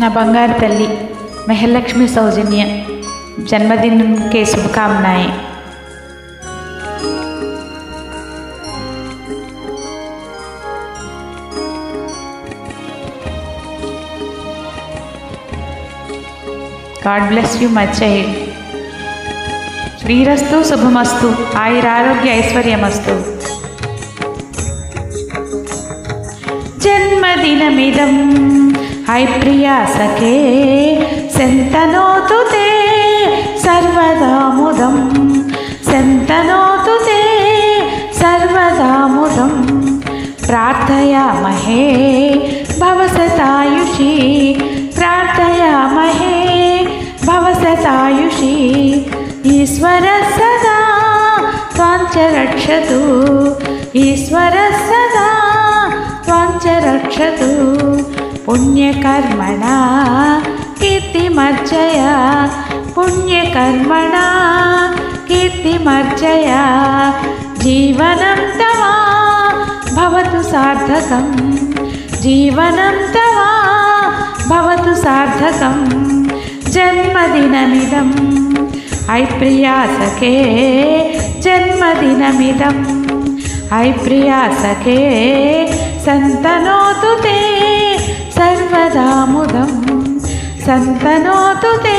నా బంగారు తల్లి మెహలక్ష్మి సౌజన్య जन्मदिन के शुभकामनाएं। God bless you my child. श्रीरस्तु शुभमस्तु आयुरारोग्य ऐश्वर्यमस्तु। जन्मदिनमिदं हाय प्रिया सखे शन्तनोतु ते सर्वदा मुदं शन्तनोतु ते सर्वदा मुदं प्रार्थयामहे भवसतायुषी प्रार्थयामहे भवसतायुषी ईश्वरः सदा त्वां च रक्षतु ईश्वरः सदा त्वां च रक्षतु पुण्यकर्मणा कीर्तिमर्जया पुण्यकर्मणा कीर्तिमर्जया जीवनं तव भवतु सार्थकं जीवनं तव भवतु सार्थकं जन्मदिनमिदं हाय प्रिया सखे जन्मदिनमिदं हाय प्रिया सखे शन्तनोतु ते सर्वदा मुदं शन्तनोतु ते।